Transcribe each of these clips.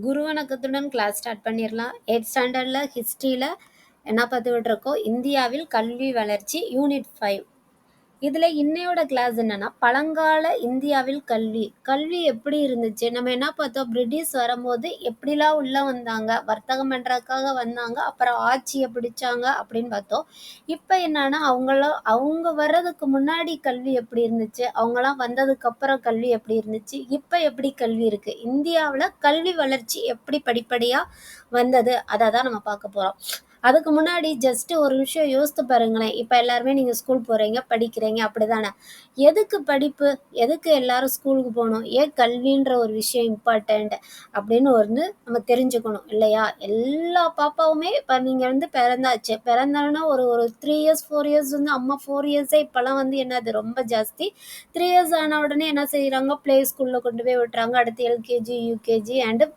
குரு வணக்கத்துடன் class start பண்ணிடலாம். 8th ஸ்டாண்டர்டில் ஹிஸ்ட்ரியில் என்ன பார்த்துக்கிட்டு இருக்கோம்? இந்தியாவில் கல்வி வளர்ச்சி யூனிட் 5. இதில் இன்னையோட கிளாஸ் என்னன்னா பழங்கால இந்தியாவில் கல்வி கல்வி எப்படி இருந்துச்சு. நம்ம என்ன பார்த்தோம்? பிரிட்டிஷ் வரும்போது எப்படிலாம் உள்ள வந்தாங்க, வர்த்தகம் பண்ணுறதுக்காக வந்தாங்க, அப்புறம் ஆட்சியை பிடிச்சாங்க அப்படின்னு பார்த்தோம். இப்போ என்னன்னா அவங்க வர்றதுக்கு முன்னாடி கல்வி எப்படி இருந்துச்சு, அவங்களாம் வந்ததுக்கு அப்புறம் கல்வி எப்படி இருந்துச்சு, இப்போ எப்படி கல்வி இருக்கு, இந்தியாவில் கல்வி வளர்ச்சி எப்படி படிப்படியாக வந்தது, அதை தான் நம்ம பார்க்க போகிறோம். அதுக்கு முன்னாடி ஜஸ்ட் ஒரு விஷயம் யோசித்து பாருங்களேன். இப்போ எல்லாருமே நீங்கள் ஸ்கூல் போகிறீங்க, படிக்கிறீங்க, அப்படி தானே? எதுக்கு படிப்பு, எதுக்கு எல்லாரும் ஸ்கூலுக்கு போகணும், ஏன் கல்வின்ற ஒரு விஷயம் இம்பார்ட்டண்ட் அப்படின்னு நம்ம தெரிஞ்சுக்கணும் இல்லையா? எல்லா பாப்பாவுமே இப்போ நீங்கள் பிறந்தாச்சுன்னா ஒரு ஒரு 3 இயர்ஸ் 4 இயர்ஸ் அம்மா 4 இயர்ஸே இப்போல்லாம் என்னது ரொம்ப ஜாஸ்தி. 3 இயர்ஸ் ஆன உடனே என்ன செய்கிறாங்க? ப்ளே ஸ்கூலில் கொண்டு போய் விட்டுறாங்க. அடுத்து எல்கேஜி யூகேஜி அண்டு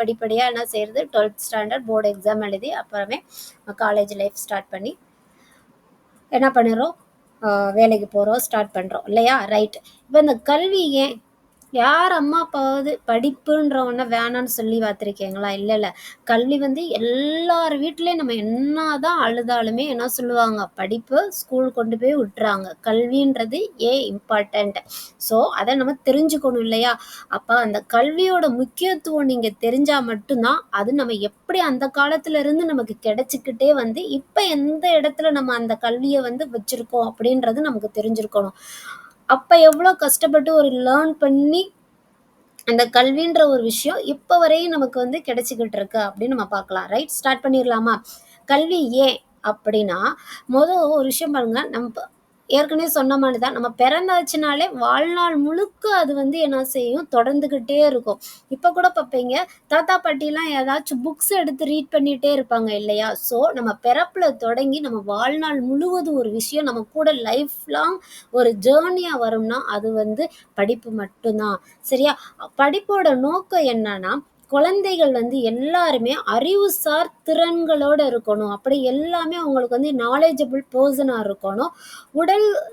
படிப்படியாக என்ன செய்கிறது? 12th ஸ்டாண்டர்ட் போர்டு எக்ஸாம் எழுதி அப்புறமே காலேஜ் லைஃப் ஸ்டார்ட் பண்ணி என்ன பண்ணுறோம்? வேலைக்கு போகிறோம், ஸ்டார்ட் பண்ணுறோம் இல்லையா? ரைட். இப்போ இந்த கல்வி ஏன் யார் அம்மா அப்பாவது படிப்புன்ற ஒன்று வேணான்னு சொல்லி பார்த்துருக்கீங்களா? இல்லை. கல்வி எல்லார் வீட்லேயும் நம்ம என்ன தான் அழுதாலுமே என்ன சொல்லுவாங்க? படிப்பு, ஸ்கூல் கொண்டு போய் விட்டுறாங்க. கல்வின்றது ஏன் இம்பார்ட்டண்ட். ஸோ அதை நம்ம தெரிஞ்சுக்கணும் இல்லையா? அப்போ அந்த கல்வியோட முக்கியத்துவம் நீங்கள் தெரிஞ்சால் மட்டும்தான் அது நம்ம எப்படி அந்த காலத்துல இருந்து நமக்கு கிடைச்சிக்கிட்டே இப்போ எந்த இடத்துல நம்ம அந்த கல்வியை வச்சுருக்கோம் அப்படின்றது நமக்கு தெரிஞ்சிருக்கணும். அப்போ எவ்வளோ கஷ்டப்பட்டு ஒரு லேர்ன் பண்ணி அந்த கல்வின்ற ஒரு விஷயம் இப்போ வரையும் நமக்கு கிடைச்சிக்கிட்டு இருக்கு அப்படின்னு நம்ம பார்க்கலாம். ரைட், ஸ்டார்ட் பண்ணிடலாமா? கல்வி ஏன் அப்படின்னா, ஒரு விஷயம் பாருங்க. நம்ம ஏற்கனவே சொன்ன மாதிரி தான், நம்ம பிறந்தாச்சுனாலே வாழ்நாள் முழுக்க அது என்ன செய்யும்? தொடர்ந்துக்கிட்டே இருக்கும். இப்போ கூட பார்ப்பீங்க, தாத்தா பாட்டிலாம் ஏதாச்சும் புக்ஸ் எடுத்து ரீட் பண்ணிகிட்டே இருப்பாங்க இல்லையா? ஸோ நம்ம பிறப்பில் தொடங்கி நம்ம வாழ்நாள் முழுவதும் ஒரு விஷயம் நம்ம கூட லைஃப் லாங் ஒரு ஜேர்னியாக வரும்னா அது படிப்பு மட்டும்தான். சரியா? படிப்போட நோக்கம் என்னன்னா, குழந்தைகள் எல்லாருமே அறிவுசார் திறன்களோட இருக்கணும். அப்படி எல்லாமே அவங்களுக்கு நாலேஜபிள் பர்சனாக இருக்கணும்.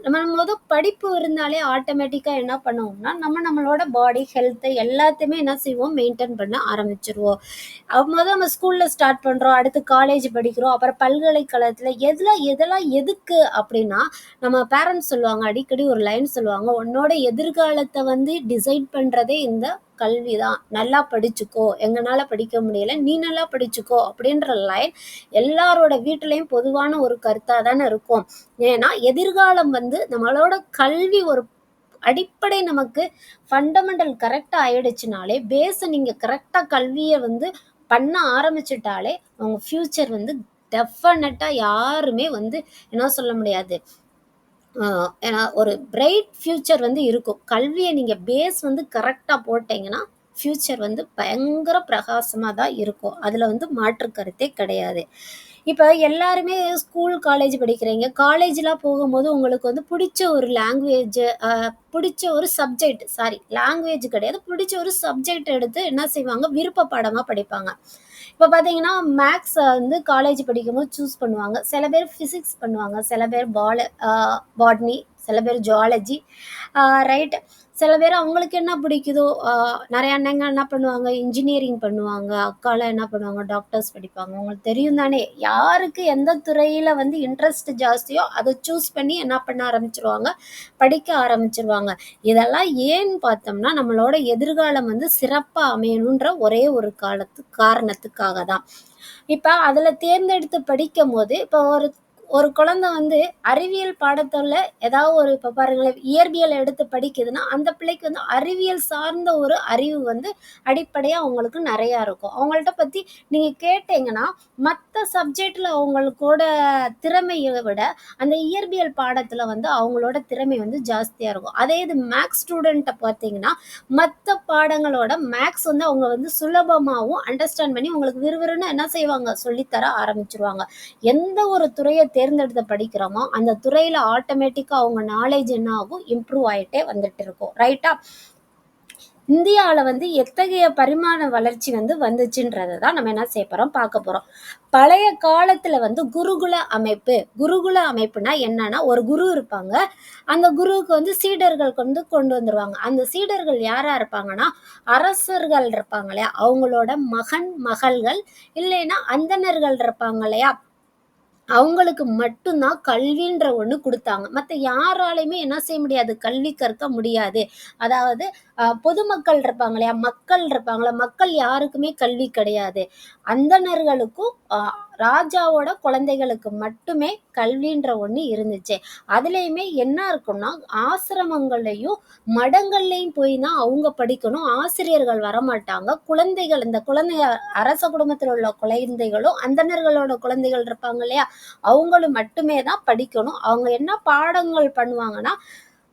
நம்ம படிப்பு இருந்தாலே ஆட்டோமேட்டிக்காக என்ன பண்ணுவோம்னா, நம்மளோட பாடி ஹெல்த்தை எல்லாத்தையுமே என்ன செய்வோம்? மெயின்டைன் பண்ண ஆரம்பிச்சிருவோம். நம்ம ஸ்கூலில் ஸ்டார்ட் பண்ணுறோம், அடுத்து காலேஜ் படிக்கிறோம், அப்புறம் பல்கலைக்கழகத்தில் எதெல்லாம் எதுக்கு அப்படின்னா, நம்ம பேரண்ட்ஸ் சொல்லுவாங்க, அடிக்கடி ஒரு லைன் சொல்லுவாங்க, உன்னோட எதிர்காலத்தை டிசைட் பண்ணுறதே இந்த கல்வி தான். நல்லா படிச்சுக்கோ, எங்கனால படிக்க முடியல, நீ நல்லா படிச்சுக்கோ அப்படின்ற லைன் எல்லாரோட வீட்டிலையும் பொதுவான ஒரு கருத்தாக தானே இருக்கும். ஏன்னா எதிர்காலம் நம்மளோட கல்வி ஒரு அடிப்படை நமக்கு ஃபண்டமெண்டல் கரெக்டாக ஆயிடுச்சுனாலே, பேஸை நீங்கள் கரெக்டாக கல்வியை பண்ண ஆரம்பிச்சிட்டாலே அவங்க ஃப்யூச்சர் டெஃபினட்டாக யாருமே என்ன சொல்ல முடியாது, ஏன்னா ஒரு பிரைட் ஃப்யூச்சர் இருக்கும். கல்வியை நீங்கள் பேஸ் கரெக்டாக போட்டிங்கன்னா ஃப்யூச்சர் பயங்கர பிரகாசமாக தான் இருக்கும். அதில் மாற்று கருத்தே கிடையாது. இப்போ எல்லாருமே ஸ்கூல் காலேஜ் படிக்கிறீங்க. காலேஜ்லாம் போகும்போது உங்களுக்கு பிடிச்ச ஒரு லாங்குவேஜ், பிடிச்ச ஒரு சப்ஜெக்ட், லாங்குவேஜ் கிடையாது, பிடிச்ச ஒரு சப்ஜெக்ட் எடுத்து என்ன செய்வாங்க? விருப்ப பாடமாக படிப்பாங்க. இப்போ பார்த்தீங்கன்னா மேக்ஸ் காலேஜ் படிக்கும்போது சூஸ் பண்ணுவாங்க. சில பேர் ஃபிசிக்ஸ் பண்ணுவாங்க, சில பேர் பாட்னி, சில பேர் ஜுவாலஜி. ரைட். சில பேர் அவங்களுக்கு என்ன பிடிக்குதோ, நிறைய அண்ணங்க என்ன பண்ணுவாங்க? இன்ஜினியரிங் பண்ணுவாங்க, அக்காலாம் என்ன பண்ணுவாங்க? டாக்டர்ஸ் படிப்பாங்க. உங்களுக்கு தெரியும் தானே, யாருக்கு எந்த துறையில் இன்ட்ரெஸ்ட் ஜாஸ்தியோ அதை சூஸ் பண்ணி என்ன பண்ண ஆரம்பிச்சிருவாங்க? படிக்க ஆரம்பிச்சிருவாங்க. இதெல்லாம் ஏன்னு பார்த்தோம்னா, நம்மளோட எதிர்காலம் சிறப்பாக அமையணுன்ற ஒரே ஒரு காரணத்துக்காக தான். இப்போ அதில் தேர்ந்தெடுத்து படிக்கும் போது, இப்போ ஒரு குழந்தை அறிவியல் பாடத்தில் ஏதாவது ஒரு, இப்போ பாருங்களேன், இயற்பியல் எடுத்து படிக்குதுன்னா அந்த பிள்ளைக்கு அறிவியல் சார்ந்த ஒரு அறிவு அடிப்படையாக அவங்களுக்கு நிறையா இருக்கும். அவங்கள்ட்ட பற்றி நீங்கள் கேட்டீங்கன்னா மற்ற சப்ஜெக்டில் அவங்களுக்கோட திறமையை விட அந்த இயற்பியல் பாடத்தில் அவங்களோட திறமை ஜாஸ்தியாக இருக்கும். அதே இது மேக்ஸ் ஸ்டூடெண்ட்டை பார்த்தீங்கன்னா மற்ற பாடங்களோட மேக்ஸ் அவங்க சுலபமாகவும் அண்டர்ஸ்டாண்ட் பண்ணி உங்களுக்கு விறுவிறுன்னு என்ன செய்வாங்க? சொல்லித்தர ஆரம்பிச்சிருவாங்க. எந்த ஒரு துறையை தேர்ந்தெடுத்து படிக்கிறோமோ அந்த துறையில் ஆட்டோமேட்டிக்காக அவங்க நாலேஜ் என்ன ஆகும்? இம்ப்ரூவ் ஆகிட்டே வந்துட்டு இருக்கும். ரைட்டா? இந்தியாவுல வந்து எத்தகைய பரிமாண வளர்ச்சி வந்து வந்துச்சுன்றத தான் நம்ம என்ன செய்ய போறோம் பார்க்க போறோம். பழைய காலத்துல வந்து குருகுல அமைப்பு. குருகுல அமைப்புனா என்னன்னா, ஒரு குரு இருப்பாங்க. அந்த குருவுக்கு வந்து சீடர்கள் கொண்டு வந்துருவாங்க. அந்த சீடர்கள் யாரா இருப்பாங்கன்னா, அரசர்கள் இருப்பாங்க இல்லையா? அவங்களோட மகன், மகள்கள் இல்லைன்னா அந்தணர்கள் இருப்பாங்க இல்லையா? அவங்களுக்கு மட்டும் தான் கல்வின்ற ஒண்ணு குடுத்தாங்க. மத்த யாராலயுமே என்ன செய்ய முடியாது? கல்வி கற்க முடியாது. அதாவது பொதுமக்கள் இருப்பாங்க இல்லையா? மக்கள் இருப்பாங்கல்ல, மக்கள் யாருக்குமே கல்வி கிடையாது. அந்தணர்களுக்கும் ராஜாவோட குழந்தைகளுக்கு மட்டுமே கல்வின்ற ஒண்ணு இருந்துச்சு. அதுலயுமே என்ன இருக்கும்னா, ஆசிரமங்கள்லயும், மடங்கள்லயும் போய் தான் அவங்க படிக்கணும். ஆசிரியர்கள் வரமாட்டாங்க. குழந்தைகள் இந்த குழந்தை அரச குடும்பத்துல உள்ள குழந்தைகளும், அந்தணர்களோட குழந்தைகள் இருப்பாங்க இல்லையா? அவங்களும் மட்டுமே தான் படிக்கணும். அவங்க என்ன பாடங்கள் பண்ணுவாங்கன்னா,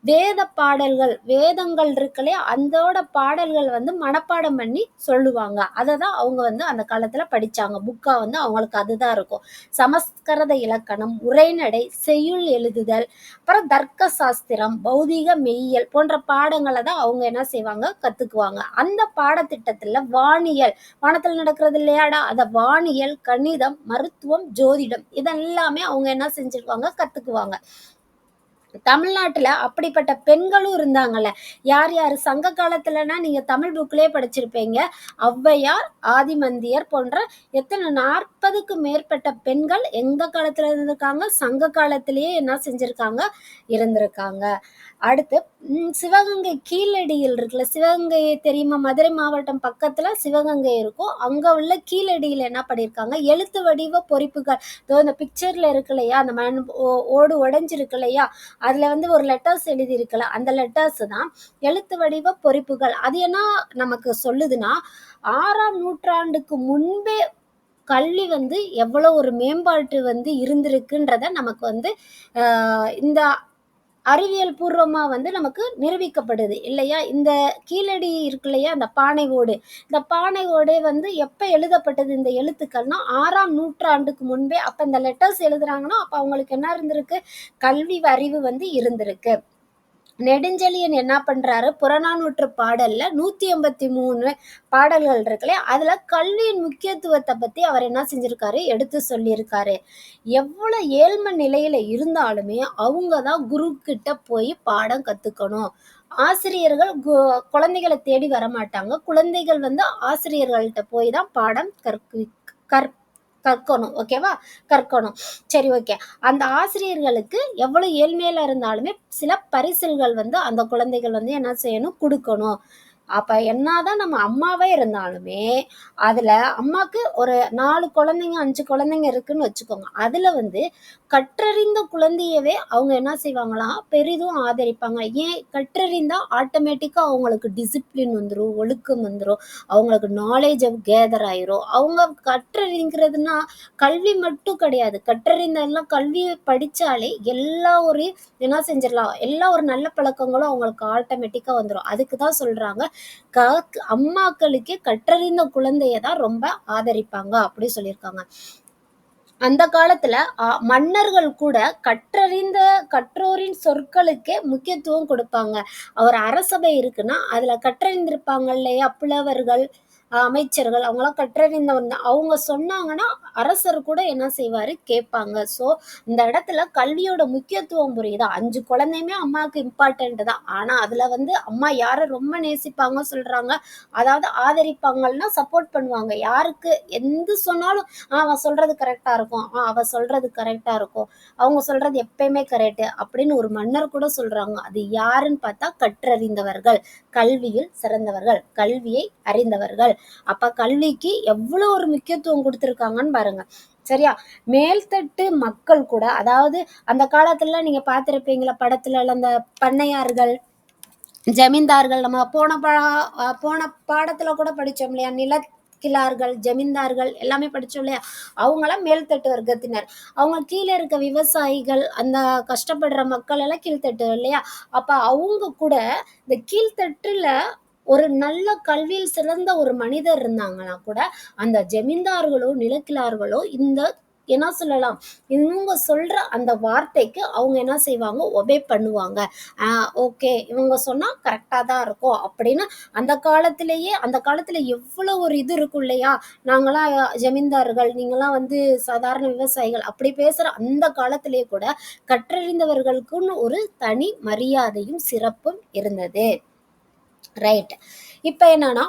வேத பாடல்கள், வேதங்கள் இருக்குல்லையா? அந்தோட பாடல்கள் வந்து மனப்பாடம் பண்ணி சொல்லுவாங்க. அததான் அவங்க வந்து அந்த காலத்துல படிச்சாங்க. புக்கா வந்து அவங்களுக்கு அதுதான் இருக்கும். சமஸ்கிருத இலக்கணம், உரைநடை, செய்யுள் எழுதுதல், அப்புறம் தர்க்க சாஸ்திரம், பௌதீக மெய்யியல் போன்ற பாடங்கள தான் அவங்க என்ன செய்வாங்க? கத்துக்குவாங்க. அந்த பாடத்திட்டத்துல வானியல், வானத்துல நடக்கிறது இல்லையாடா? அத வானியல், கணிதம், மருத்துவம், ஜோதிடம் இதெல்லாமே அவங்க என்ன செஞ்சிருவாங்க? கத்துக்குவாங்க. தமிழ்நாட்டுல அப்படிப்பட்ட பெண்களும் இருந்தாங்கல்ல. யார் யாரு? சங்க காலத்துலனா நீங்க தமிழ் புக்லயே படிச்சிருப்பீங்க. ஔவையார், ஆதிமந்தியர் போன்ற எத்தன 40க்கும் மேற்பட்ட பெண்கள் எந்த காலத்துல இருந்திருக்காங்க? சங்க காலத்திலேயே என்ன செஞ்சிருக்காங்க? இருந்திருக்காங்க. அடுத்து சிவகங்கை கீழடியில் இருக்குல்ல, சிவகங்கை தெரியுமா? மதுரை மாவட்டம் பக்கத்துல சிவகங்கை இருக்கும். அங்க உள்ள கீழடியில என்ன பண்ணியிருக்காங்க? எழுத்து வடிவ பொறிப்புகள். இதோ இந்த பிக்சர்ல இருக்கு இல்லையா? அந்த மண் ஓடு உடைஞ்சிருக்கு இல்லையா? அதுல வந்து ஒரு லெட்டர்ஸ் எழுதியிருக்குல்ல, அந்த லெட்டர்ஸ் தான் எழுத்து வடிவ பொறிப்புகள். அது என்ன நமக்கு சொல்லுதுன்னா, 6ஆம் நூற்றாண்டுக்கு முன்பே கல்வி வந்து எவ்வளவு ஒரு மேம்பாட்டு வந்து இருந்திருக்குன்றத நமக்கு வந்து இந்த அறிவியல் பூர்வமா வந்து நமக்கு நிரூபிக்கப்படுது இல்லையா? இந்த கீழடி இருக்கு இல்லையா? அந்த பானை ஓடு. இந்த பானை ஓடே வந்து எப்ப எழுதப்பட்டது இந்த எழுத்துக்கள்னா, 6ஆம் நூற்றாண்டுக்கு முன்பே. அப்ப இந்த லெட்டர்ஸ் எழுதுறாங்கன்னா, அப்ப அவங்களுக்கு என்ன இருந்திருக்கு? கல்வி அறிவு வந்து இருந்திருக்கு. நெடுஞ்செழியன் என்ன பண்றாரு? புறநானூற்று பாடல்ல 183 பாடல்கள் இருக்குல்லையா? அதுல கல்வியின் முக்கியத்துவத்த பத்தி அவர் என்ன செஞ்சிருக்காரு? எடுத்து சொல்லியிருக்காரு. எவ்வளவு ஏழ்மை நிலையில இருந்தாலுமே அவங்க தான் குரு கிட்ட போய் பாடம் கத்துக்கணும். ஆசிரியர்கள் குழந்தைகள தேடி வரமாட்டாங்க. குழந்தைகள் வந்து ஆசிரியர்கள்ட்ட போய் தான் பாடம் கற்கணும். ஓகேவா? கற்கணும். சரி, ஓகே. அந்த ஆசிரியர்களுக்கு எவ்வளவு ஏழ்மையில இருந்தாலுமே சில பரிசில்கள் வந்து அந்த குழந்தைகள் வந்து என்ன செய்யணும்? குடுக்கணும். அப்ப என்னதான் நம்ம அம்மாவே இருந்தாலுமே, அதுல அம்மாக்கு ஒரு 4 குழந்தைங்க, 5 குழந்தைங்க இருக்குன்னு வச்சுக்கோங்க. அதுல வந்து கற்றறிந்த குழந்தையவே அவங்க என்ன செய்வாங்களாம்? பெரிதும் ஆதரிப்பாங்க. ஏன்? கற்றறிந்தா ஆட்டோமேட்டிக்கா அவங்களுக்கு டிசிப்ளின் வந்துரும், ஒழுக்கம் வந்துரும். அவங்களுக்கு நாலேட்ஜ் கேதர் ஆயிரும். அவங்க கற்றறிங்கிறதுனா கல்வி மட்டும் கிடையாது. கற்றறிந்தெல்லாம் கல்விய படிச்சாலே எல்லா ஒரு என்ன செஞ்சிடலாம்? எல்லா ஒரு நல்ல பழக்கங்களும் அவங்களுக்கு ஆட்டோமேட்டிக்கா வந்துரும். அதுக்கு தான் சொல்றாங்க, அம்மாக்களுக்கே கற்றறிந்த குழந்தைய தான் ரொம்ப ஆதரிப்பாங்க அப்படி சொல்லியிருக்காங்க. அந்த காலத்துல மன்னர்கள் கூட கற்றோரின் சொற்களுக்கே முக்கியத்துவம் கொடுப்பாங்க. ஒரு அரசபை இருக்குன்னா, அதுல கற்றறிந்திருப்பாங்க இல்லையா? புலவர்கள், அமைச்சர்கள் அவங்கலாம் கற்றறிந்தவன் தான். அவங்க சொன்னாங்கன்னா, அரசர் கூட என்ன செய்வாரு? கேட்பாங்க. ஸோ, இந்த இடத்துல கல்வியோட முக்கியத்துவம் புரியுதா? 5 குழந்தையுமே அம்மாவுக்கு இம்பார்ட்டன்ட் தான். ஆனா, அதுல வந்து அம்மா யார ரொம்ப நேசிப்பாங்க சொல்றாங்க? அதாவது ஆதரிப்பாங்கன்னா, சப்போர்ட் பண்ணுவாங்க. யாருக்கு எது சொன்னாலும் அவன் சொல்றது கரெக்டா இருக்கும். அவ சொல்றது கரெக்டா இருக்கும். அவங்க சொல்றது எப்பயுமே கரெக்ட் அப்படின்னு ஒரு மன்னர் கூட சொல்றாங்க. அது யாருன்னு பார்த்தா கற்றறிந்தவர்கள், கல்வியில் சிறந்தவர்கள், கல்வியை அறிந்தவர்கள். அப்ப கல்விக்கு எவ்வளவு ஒரு முக்கியத்துவம் கொடுத்திருக்காங்கன்னு பாருங்க. சரியா? மேல்தட்டு மக்கள் கூட, அதாவது அந்த காலத்துல நீங்க பார்த்திருப்பீங்களா படத்துல அந்த பண்ணையார்கள், ஜமீன்தார்கள், நம்ம போன பாடத்துல கூட படிச்சோம் இல்லையா? நிலக்கிழார்கள், ஜமீன்தார்கள் எல்லாமே படிச்சோம் இல்லையா? அவங்களாம் மேல்தட்டு வர்க்கத்தினர். அவங்க கீழ இருக்க விவசாயிகள், அந்த கஷ்டப்படுற மக்கள் எல்லாம் கீழ்த்தட்டு இல்லையா? அப்ப அவங்க கூட இந்த கீழ்த்தட்டுல ஒரு நல்ல கல்வியில் சிறந்த ஒரு மனிதர் இருந்தாங்கன்னா கூட, அந்த ஜமீன்தார்களோ, நிலக்கிழார்களோ இந்த என்ன சொல்லலாம், இவங்க சொல்ற அந்த வார்த்தைக்கு அவங்க என்ன செய்வாங்க, ஒபே பண்ணுவாங்க. ஓகே இவங்க சொன்னா கரெக்டா தான் இருக்கும் அப்படின்னு அந்த காலத்துல எவ்வளோ ஒரு இது இருக்கும் இல்லையா? நாங்கலாம் ஜமீன்தார்கள், நீங்கலாம் வந்து சாதாரண விவசாயிகள் அப்படி பேசுற அந்த காலத்திலேயே கூட கற்றறிந்தவர்களுக்குன்னு ஒரு தனி மரியாதையும் சிறப்பும் இருந்தது. ரைட். இப்ப என்னன்னா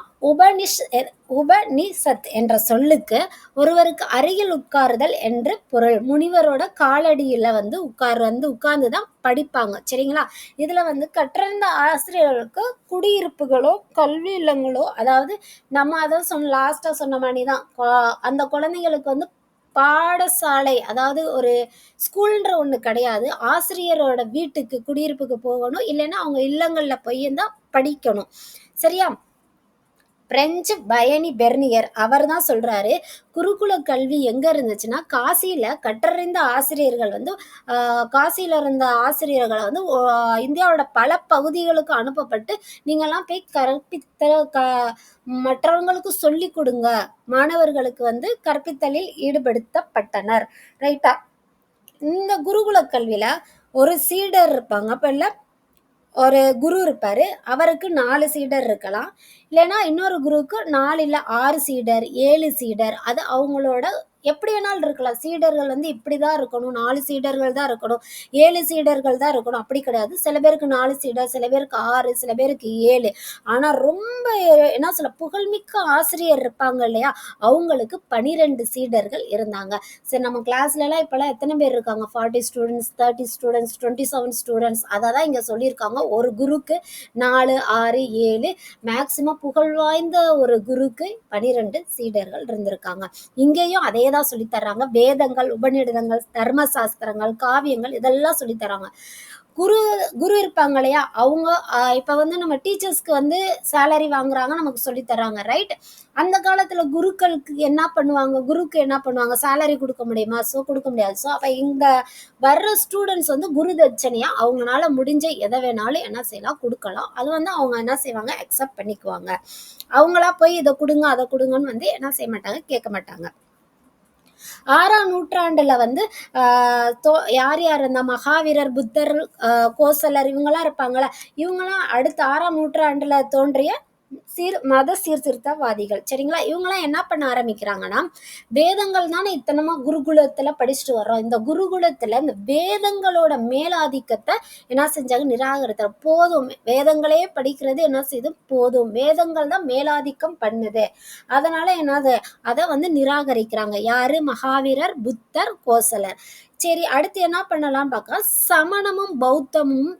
உபனிஷத் என்ற சொல்லுக்கு ஒருவருக்கு அருகில் உட்காருதல் என்று பொருள். முனிவரோட காலடியில வந்து உட்கார்ந்து தான் படிப்பாங்க. சரிங்களா? இதுல வந்து கற்றறிந்த ஆசிரியர்களுக்கு குடியிருப்புகளோ, கல்வி இல்லங்களோ, அதாவது நம்ம அதான் லாஸ்டா சொன்ன மாரி தான். அந்த குழந்தைகளுக்கு வந்து பாடசாலை, அதாவது ஒரு ஸ்கூல்ன்ற ஒண்ணு கிடையாது. ஆசிரியரோட வீட்டுக்கு, குடியிருப்புக்கு போகணும். இல்லைன்னா அவங்க இல்லங்கள்ல போய் தான் படிக்கணும். சரியா? பிரெஞ்சு பயணி பெர்னியர் அவர் தான் சொல்றாரு, குருகுல கல்வி எங்க இருந்துச்சுன்னா காசியில கற்றறிந்த ஆசிரியர்கள் வந்து காசியில இருந்த ஆசிரியர்களை வந்து இந்தியாவோட பல பகுதிகளுக்கு அனுப்பப்பட்டு நீங்கெல்லாம் போய் மற்றவங்களுக்கு சொல்லி கொடுங்க, மாணவர்களுக்கு வந்து கற்பித்தலில் ஈடுபடுத்தப்பட்டனர். ரைட்டா? இந்த குருகுல கல்வியில ஒரு சீடர் இருப்பாங்க. அப்ப இல்ல ஒரு குரு இருப்பாரு. அவருக்கு 4 சீடர் இருக்கலாம். இல்லைன்னா இன்னொரு குருவுக்கு 4 இல்ல 6 சீடர், 7 சீடர். அது அவங்களோட எப்படி வேணாலும் இருக்கலாம். சீடர்கள் வந்து இப்படிதான் இருக்கணும், 4 சீடர்கள் தான் இருக்கணும், 7 சீடர்கள் தான் இருக்கணும் அப்படி கிடையாது. சில பேருக்கு 4 சீடர், சில பேருக்கு 6, சில பேருக்கு 7. ஆனா ரொம்ப என்ன சொல்ல புகழ்மிக்க ஆசிரியர் இருப்பாங்க இல்லையா? அவங்களுக்கு 12 சீடர்கள் இருந்தாங்க. சரி, நம்ம கிளாஸ்லலாம் இப்போலாம் எத்தனை பேர் இருக்காங்க? 40 ஸ்டூடெண்ட்ஸ், 30 ஸ்டூடெண்ட்ஸ், 27 ஸ்டூடெண்ட்ஸ். அதை தான் இங்கே சொல்லியிருக்காங்க. ஒரு குருக்கு 4, 6, 7, மேக்சிமம் புகழ் வாய்ந்த ஒரு குருக்கு 12 சீடர்கள் இருந்திருக்காங்க. இங்கேயும் அதே தான் சொல்லி தர்றாங்க. வேதங்கள், உபநிடதங்கள், தர்ம சாஸ்திரங்கள், காவியங்கள் இதெல்லாம் சொல்லி தராங்க. குரு குரு இருப்பாங்க இல்லையா? அவங்க இப்ப வந்து நம்ம டீச்சர்ஸ்க்கு வந்து சேலரி வாங்குறாங்க, நமக்கு சொல்லி தராங்க. ரைட்? அந்த காலத்துல குருக்கு என்ன பண்ணுவாங்க? சேலரி கொடுக்க முடியுமா? ஸோ கொடுக்க முடியாது. ஸோ அப்ப இந்த வர்ற ஸ்டூடெண்ட்ஸ் வந்து குரு தட்சணையா அவங்களால முடிஞ்ச எதை வேணாலும் என்ன செய்யலாம், கொடுக்கலாம். அது வந்து அவங்க என்ன செய்வாங்க, அக்செப்ட் பண்ணிக்குவாங்க. அவங்களா போய் இதை கொடுங்க அதை கொடுங்கன்னு வந்து என்ன செய்ய மாட்டாங்க, கேட்க மாட்டாங்க. 6ஆம் நூற்றாண்டுல வந்து யார் யார் இந்த மகாவீரர், புத்தர், கோசலர் இவங்கெல்லாம் இருப்பாங்களா? இவங்கெல்லாம் அடுத்த 6ஆம் நூற்றாண்டுல தோன்றிய மத சீர்திருத்தவாதிகள். சரிங்களா? இவங்கெல்லாம் என்ன பண்ண ஆரம்பிக்கிறாங்கன்னா, வேதங்கள் தானே இத்தனமா குருகுலத்துல படிச்சுட்டு வர்றோம். இந்த குருகுலத்துல இந்த வேதங்களோட மேலாதிக்கத்தை என்ன செஞ்சாங்க, நிராகரித்தார். போதும், வேதங்களே படிக்கிறது என்ன செய்யுது, போதும், வேதங்கள் தான் மேலாதிக்கம் பண்ணுது. அதனால என்னது, அதை வந்து நிராகரிக்கிறாங்க. யாரு? மகாவீரர், புத்தர், கோசலர். சரி, அடுத்து என்ன பண்ணலாம் பார்க்க, சமணமும் பௌத்தமும்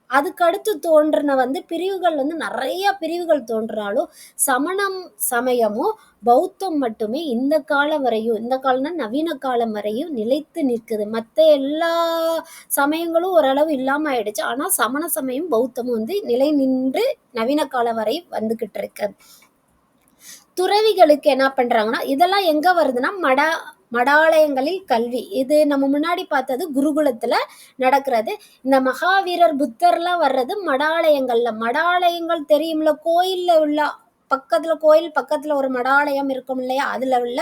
அதுக்கு அடுத்து தோன்றின வந்து பிரிவுகள் வந்து நிறைய பிரிவுகள் தோன்றினாலும் சமணம் சமயமும் பௌத்தம் மட்டுமே இந்த காலம் வரையும், இந்த காலம்னா நவீன காலம் வரையும் நிலைத்து நிற்குது. மற்ற எல்லா சமயங்களும் ஓரளவு இல்லாம ஆயிடுச்சு. ஆனா சமண சமயம் பௌத்தமும் வந்து நிலை நின்று நவீன காலம் வரை வந்துகிட்டு இருக்கு. துறவிகளுக்கு என்ன பண்றாங்கன்னா, இதெல்லாம் எங்க வருதுன்னா மடாலயங்களில் கல்வி. இது நம்ம முன்னாடி பார்த்தது குருகுலத்துல நடக்கிறது. இந்த மகாவீரர், புத்தர்லாம் வர்றது மடாலயங்கள்ல. மடாலயங்கள் தெரியும்ல, கோயில்ல உள்ள கோயில் பக்கத்துல ஒரு மடாலயம் இருக்கும் இல்லையா? அதுல உள்ள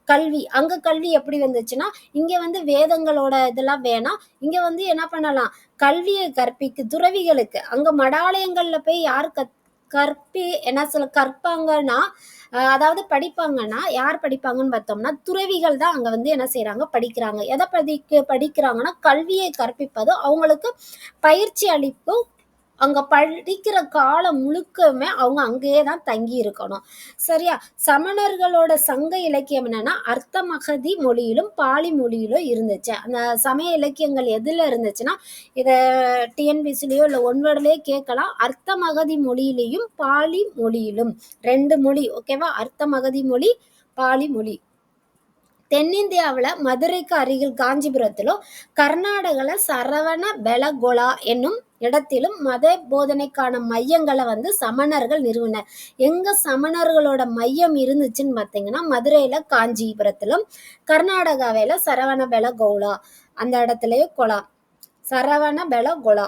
கல்வி. அங்க கல்வி எப்படி வந்துச்சுன்னா, இங்க வந்து வேதங்களோட இதெல்லாம் வேணாம், இங்க வந்து என்ன பண்ணலாம், கல்வியை துறவிகளுக்கு அங்க மடாலயங்கள்ல போய் யார் கற்பாங்கன்னா, அதாவது படிப்பாங்கன்னா, யார் படிப்பாங்கன்னு பார்த்தோம்னா, துறவிகள் தான் அங்க வந்து என்ன செய்றாங்க, படிக்கிறாங்க. எதை படிக்கிறாங்கன்னா, கல்வியை கற்பிப்பது, அவங்களுக்கு பயிற்சி அளிப்பு. அங்க படிக்கிற காலம் முழுக்கவுமே அவங்க அங்கேயே தான் தங்கி இருக்கணும். சரியா? சமணர்களோட சங்க இலக்கியம் என்னன்னா, அர்த்தமகதி மொழியிலும் பாலி மொழியிலும் இருந்துச்சு. அந்த சமய இலக்கியங்கள் எதுல இருந்துச்சுன்னா, இத டிஎன்பிசிலயோ இல்ல ஒன்வேர்ட்லயே கேட்கலாம். அர்த்தமகதி மொழியிலையும் பாலி மொழியிலும் 2 மொழி. ஓகேவா? அர்த்தமகதி மொழி, பாலி மொழி. தென்னிந்தியாவில் மதுரைக்கு அருகில் காஞ்சிபுரத்திலும், கர்நாடகால சரவண பெலகொலா என்னும் இடத்திலும் மத போதனைக்கான மையங்களை வந்து சமணர்கள் நிறுவினர். எங்க சமணர்களோட மையம் இருந்துச்சுன்னு பார்த்தீங்கன்னா, மதுரையில காஞ்சிபுரத்திலும், கர்நாடகாவில சரவண பெலகொலா அந்த இடத்துலயே சரவண பெலகொலா,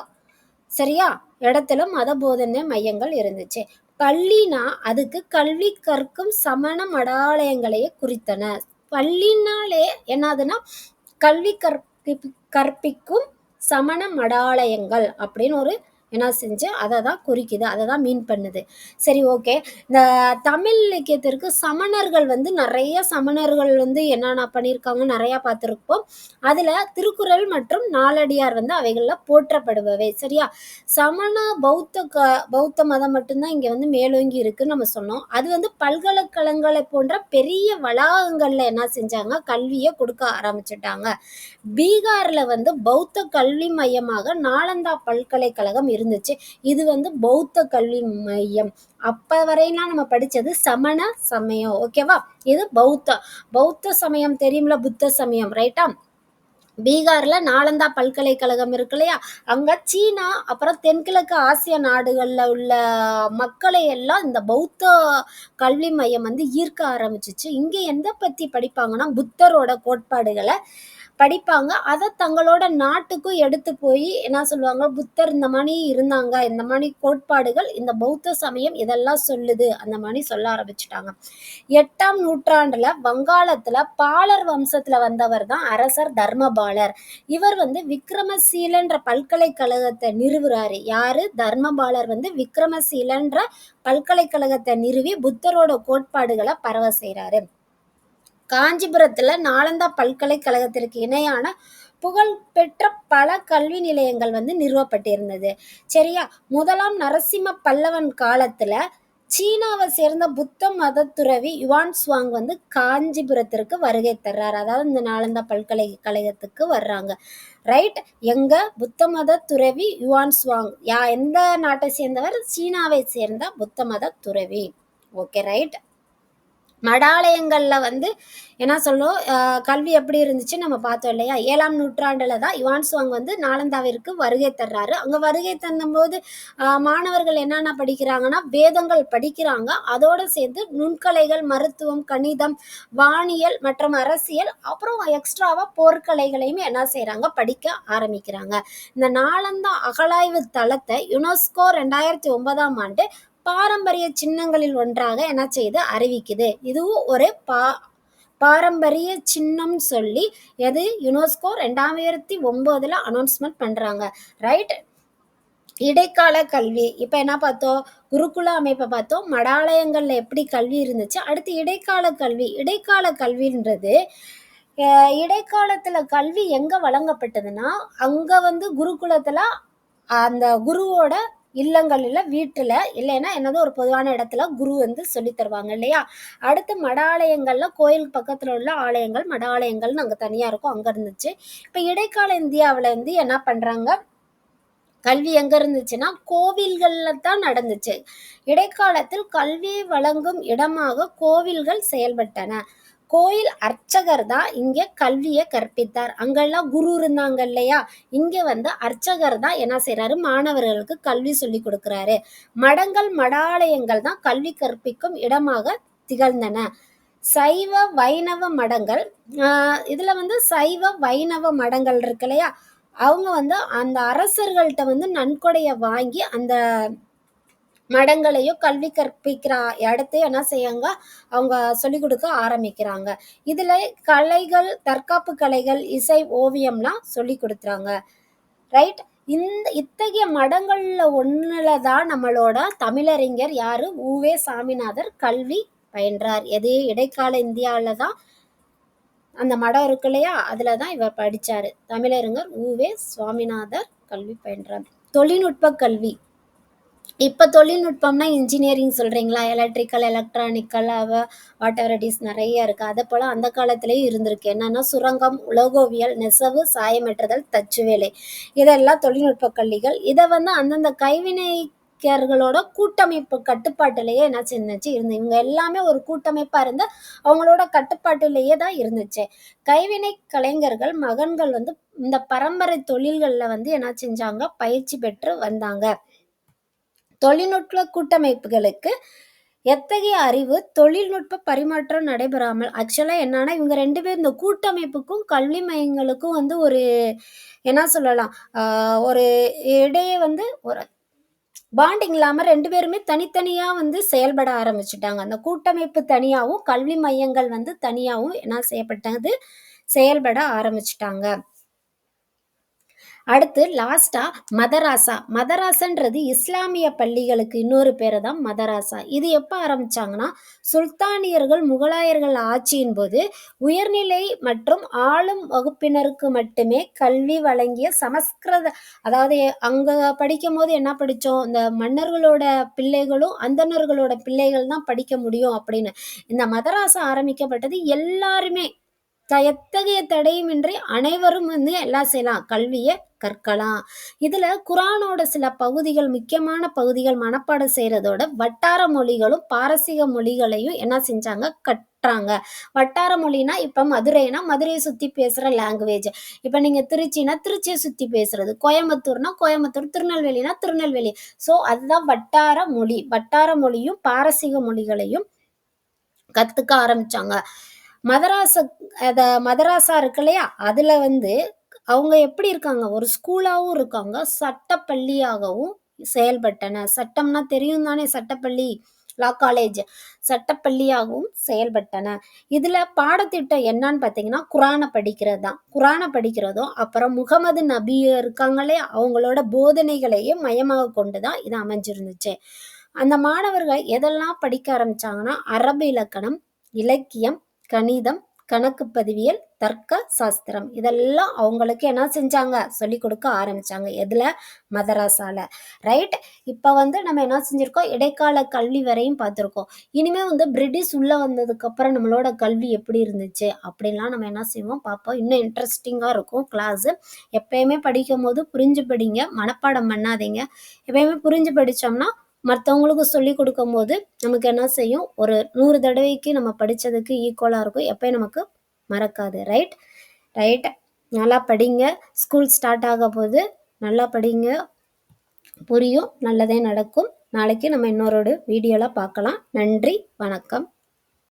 சரியா, இடத்துல மத போதனை மையங்கள் இருந்துச்சு. பள்ளினா அதுக்கு கல்வி கற்கும் சமண மடாலயங்களையே குறித்தன. பள்ளினாலே என்னதுன்னா கல்வி கற்பிக்கும் சமண மடாலயங்கள் அப்படின்னு ஒரு என்ன செஞ்சு அதை தான் குறிக்குது, அதை தான் மீன் பண்ணுது. சரி, ஓகே. இந்த தமிழ் இலக்கியத்திற்கு சமணர்கள் வந்து நிறைய சமணர்கள் வந்து என்னென்ன பண்ணியிருக்காங்க நிறையா பார்த்துருப்போம். அதில் திருக்குறள் மற்றும் நாலடியார் வந்து அவைகளில் போற்றப்படுபவை. சரியா? சமண பௌத்த மதம் மட்டும்தான் இங்கே வந்து மேலோங்கி இருக்குன்னு நம்ம சொன்னோம். அது வந்து பல்கலைக்கழகங்களை போன்ற பெரிய வளாகங்களில் என்ன செஞ்சாங்க, கல்வியை கொடுக்க ஆரம்பிச்சிட்டாங்க. பீகார்ல வந்து பௌத்த கல்வி மையமாக நாலந்தா பல்கலைக்கழகம் இருந்துச்சு. இது வந்து பௌத்த கல்வி மையம். அப்ப வரையெல்லாம் நம்ம படிச்சது சமண சமயம். ஓகேவா? இது பௌத்த சமயம் தெரியும்ல, புத்த சமயம், ரைட்டா? பீகார்ல நாலந்தா பல்கலைக்கழகம் இருக்கு இல்லையா, அங்க சீனா அப்புறம் தென்கிழக்கு ஆசிய நாடுகள்ல உள்ள மக்களை எல்லாம் இந்த பௌத்த கல்வி மையம் வந்து ஈர்க்க ஆரம்பிச்சிச்சு. இங்க எந்த பத்தி படிப்பாங்கன்னா புத்தரோட கோட்பாடுகளை படிப்பாங்க. அதை தங்களோட நாட்டுக்கும் எடுத்து போய் என்ன சொல்லுவாங்க, புத்தர் இந்த மாதிரி இருந்தாங்க, இந்த மாதிரி கோட்பாடுகள் இந்த பௌத்த சமயம் இதெல்லாம் சொல்லுது, அந்த மாதிரி சொல்ல ஆரம்பிச்சுட்டாங்க. 8ஆம் நூற்றாண்டுல வங்காளத்துல பாலர் வம்சத்துல வந்தவர் தான் அரசர் தர்மபாலர். இவர் வந்து விக்ரமசீலன்ற பல்கலைக்கழகத்தை நிறுவுறாரு. யாரு? தர்மபாலர் வந்து விக்ரமசீலன்ற பல்கலைக்கழகத்தை நிறுவி புத்தரோட கோட்பாடுகளை பரவ செய்றாரு. காஞ்சிபுரத்துல நாலந்தா பல்கலைக்கழகத்திற்கு இணையான புகழ்பெற்ற பல கல்வி நிலையங்கள் வந்து நிறுவப்பட்டிருந்தது. சரியா? முதலாம் நரசிம்ம பல்லவன் காலத்துல சீனாவை சேர்ந்த புத்த மத துறவி யுவான் சுவாங் வந்து காஞ்சிபுரத்திற்கு வருகை தர்றாரு. அதாவது இந்த நாலந்தா பல்கலைக்கழகத்துக்கு வர்றாங்க. ரைட்? எங்க? புத்த மத துறவி யுவான் சுவாங். எந்த நாட்டை சேர்ந்தவர்? சீனாவை சேர்ந்த புத்த மத துறவி. Okay, right. மடாலயங்கள்ல வந்து என்ன சொல்லும், கல்வி எப்படி இருந்துச்சு நம்ம பார்த்தோம் இல்லையா? 7ஆம் நூற்றாண்டுல தான் யுவான் சுவாங் வந்து நாலந்தாவிற்கு வருகை தர்றாரு. அங்க வருகை தந்தபோது மாணவர்கள் என்னென்ன படிக்கிறாங்கன்னா வேதங்கள் படிக்கிறாங்க. அதோட சேர்ந்து நுண்கலைகள், மருத்துவம், கணிதம், வானியல் மற்றும் அரசியல், அப்புறம் எக்ஸ்ட்ராவா போர்க்கலைகளையும் என்ன செய்யறாங்க, படிக்க ஆரம்பிக்கிறாங்க. இந்த நாலந்தா அகழாய்வு தளத்தை யுனெஸ்கோ 2009ஆம் ஆண்டு பாரம்பரிய சின்னங்களில் ஒன்றாக என்ன செய்து அறிவிக்குது. இதுவும் ஒரு பாரம்பரிய சின்னம் சொல்லி எது யுனெஸ்கோ 2009 அனௌன்ஸ்மெண்ட் பண்றாங்க. ரைட்? இடைக்கால கல்வி. இப்ப என்ன பார்த்தோம்? குருகுல அமைப்பை பார்த்தோம். மடாலயங்கள்ல எப்படி கல்வி இருந்துச்சு. அடுத்து இடைக்கால கல்வி. இடைக்கால கல்வின்றது இடைக்காலத்துல கல்வி எங்க வழங்கப்பட்டதுன்னா, அங்க வந்து குருகுலத்துல அந்த குருவோட இல்லங்களில், வீட்டுல இல்லைன்னா என்னது ஒரு பொதுவான இடத்துல குரு வந்து சொல்லி தருவாங்க இல்லையா? அடுத்து மடாலயங்கள்ல கோயில் பக்கத்துல உள்ள ஆலயங்கள், மடாலயங்கள்னு அங்க தனியா இருக்கும், அங்க இருந்துச்சு. இப்ப இடைக்கால இந்தியாவில வந்து என்ன பண்றாங்க, கல்வி எங்க இருந்துச்சுன்னா கோவில்கள்ல தான் நடந்துச்சு. இடைக்காலத்தில் கல்வியை வழங்கும் இடமாக கோவில்கள் செயல்பட்டன. கோயில் அர்ச்சகர் தான் இங்க கல்வியை கற்பித்தார். அங்கெல்லாம் குரு இருந்தாங்க இல்லையா? இங்க வந்து அர்ச்சகர் தான் என்ன செய்யறாரு, மாணவர்களுக்கு கல்வி சொல்லி கொடுக்கிறாரு. மடங்கள், மடாலயங்கள் தான் கல்வி கற்பிக்கும் இடமாக திகழ்ந்தன. சைவ வைணவ மடங்கள். இதுல வந்து சைவ வைணவ மடங்கள் இருக்கு இல்லையா, அவங்க வந்து அந்த அரசர்கள்ட்ட வந்து நன்கொடைய வாங்கி அந்த மடங்களையும் கல்வி கற்பிக்கிற இடத்தையும் என்ன செய்யாங்க, அவங்க சொல்லிக் கொடுக்க ஆரம்பிக்கிறாங்க. இதுல கலைகள், தற்காப்பு கலைகள், இசை, ஓவியம்லாம் சொல்லி கொடுத்துறாங்க. ரைட்? இத்தகைய மடங்கள்ல ஒண்ணுல தான் நம்மளோட தமிழறிஞர் யாரு, உவே சாமிநாதர் கல்வி பயின்றார். எது? இடைக்கால இந்தியாவில தான் அந்த மடம் இருக்கு இல்லையா, அதுல தான் இவர் படிச்சாரு. தமிழறிஞர் உவே சுவாமிநாதர் கல்வி பயின்றார். தொழில்நுட்ப கல்வி. இப்போ தொழில்நுட்பம்னா இன்ஜினியரிங் சொல்கிறீங்களா, electrical, electronical, what ever it is, நிறைய இருக்குது. அதை போல் அந்த காலத்துலேயும் இருந்திருக்கு. என்னென்னா சுரங்கம், உலோகவியல், நெசவு, சாயமேற்றுதல், தச்சு வேலை, இதெல்லாம் தொழில்நுட்ப கல்விகள். இதை வந்து அந்தந்த கைவினைஞர்களோட கூட்டமைப்பு கட்டுப்பாட்டிலேயே என்ன செஞ்சிச்சு இருந்து, இவங்க எல்லாமே ஒரு கூட்டமைப்பாக இருந்து அவங்களோட கட்டுப்பாட்டிலேயே தான் இருந்துச்சு. கைவினை கலைஞர்கள் மகன்கள் வந்து இந்த பரம்பரை தொழில்களில் வந்து என்ன செஞ்சாங்க, பயிற்சி பெற்று வந்தாங்க. தொழில்நுட்ப கூட்டமைப்புகளுக்கு எத்தகைய அறிவு தொழில்நுட்ப பரிமாற்றம் நடைபெறாமல், ஆக்சுவலாக என்னன்னா இவங்க 2 பேர் இந்த கூட்டமைப்புக்கும் கல்வி மையங்களுக்கும் வந்து ஒரு என்ன சொல்லலாம், ஒரு இடையே வந்து ஒரு பாண்டிங் இல்லாம 2 பேருமே தனித்தனியா வந்து செயல்பட ஆரம்பிச்சுட்டாங்க. அந்த கூட்டமைப்பு தனியாவும், கல்வி மையங்கள் வந்து தனியாவும் என்ன செய்யப்பட்டது? செயல்பட ஆரம்பிச்சுட்டாங்க. அடுத்து லாஸ்ட்டா மதராசா. மதராசன்றது இஸ்லாமிய பள்ளிகளுக்கு இன்னொரு பேரு தான் மதராசா. இது எப்ப ஆரம்பிச்சாங்கன்னா, சுல்தானியர்கள், முகலாயர்கள் ஆட்சியின் போது உயர்நிலை மற்றும் ஆளும் வகுப்பினருக்கு மட்டுமே கல்வி வழங்கிய சமஸ்கிருத, அதாவது அங்க படிக்கும்போது என்ன படிச்சோம்? இந்த மன்னர்களோட பிள்ளைகளும், அந்தணர்களோட பிள்ளைகள் தான் படிக்க முடியும் அப்படின்னு. இந்த மதராசா ஆரம்பிக்கப்பட்டது எல்லாருமே எத்தகைய தடையுமின்றி அனைவரும் வந்து எல்லாம் செய்யலாம், கல்வியை கற்கலாம். இதுல குரானோட சில பகுதிகள், முக்கியமான பகுதிகள் மனப்பாடம் செய்யறதோட வட்டார மொழிகளும் பாரசீக மொழிகளையும் என்ன செஞ்சாங்க? கற்றாங்க. வட்டார மொழினா இப்ப மதுரைனா மதுரையை சுத்தி பேசுற லாங்குவேஜ், இப்ப நீங்க திருச்சினா திருச்சியை சுத்தி பேசுறது, கோயம்புத்தூர்னா கோயம்புத்தூர், திருநெல்வேலினா திருநெல்வேலி. ஸோ அதுதான் வட்டார மொழி. வட்டார மொழியும் பாரசீக மொழிகளையும் கத்துக்க ஆரம்பிச்சாங்க. மதராச மதராசா இருக்கு இல்லையா? அதுல வந்து அவங்க எப்படி இருக்காங்க? ஒரு ஸ்கூலாவும் இருக்காங்க, சட்டப்பள்ளியாகவும் செயல்பட்டன. சட்டம்னா தெரியும் தானே? சட்டப்பள்ளி, லா காலேஜ். சட்டப்பள்ளியாகவும் செயல்பட்டன. இதுல பாடத்திட்டம் என்னன்னு பார்த்தீங்கன்னா, குரான படிக்கிறது தான். குரான படிக்கிறதும், அப்புறம் முகமது நபி இருக்காங்க இல்லையா? அவங்களோட போதனைகளையே மையமாக கொண்டு தான் இது அமைஞ்சிருந்துச்சு. அந்த மாணவர்கள் எதெல்லாம் படிக்க ஆரம்பிச்சாங்கன்னா, அரபு இலக்கணம், இலக்கியம், கணிதம், கணக்கு பதிவியல், தர்க்க சாஸ்திரம், இதெல்லாம் அவங்களுக்கு என்ன செஞ்சாங்க? சொல்லிக் கொடுக்க ஆரம்பிச்சாங்க. எதுல? மதராசால. ரைட். இப்ப வந்து நம்ம என்ன செஞ்சிருக்கோம்? இடைக்கால கல்வி வரையும் பார்த்திருக்கோம். இனிமே வந்து பிரிட்டிஷ் உள்ள வந்ததுக்கு அப்புறம் நம்மளோட கல்வி எப்படி இருந்துச்சு அப்படின்லாம் நம்ம என்ன செய்வோம்? பார்ப்போம். இன்னும் இன்ட்ரெஸ்டிங்கா இருக்கும் கிளாஸ். எப்பயுமே படிக்கும் போது புரிஞ்சு படிங்க, மனப்பாடம் பண்ணாதீங்க. எப்பயுமே புரிஞ்சு படிச்சோம்னா மற்றவங்களுக்கு சொல்லி கொடுக்கும்போது நமக்கு என்ன செய்யும்? ஒரு 100 தடவைக்கு நம்ம படிச்சதுக்கு ஈக்குவலா இருக்கும். எப்பயும் நமக்கு மறக்காது. ரைட். ரைட். நல்லா படிங்க. ஸ்கூல் ஸ்டார்ட் ஆக போகுது. நல்லா படிங்க. புரியும். நல்லதே நடக்கும். நாளைக்கு நம்ம இன்னொரு வீடியோல பார்க்கலாம். நன்றி. வணக்கம்.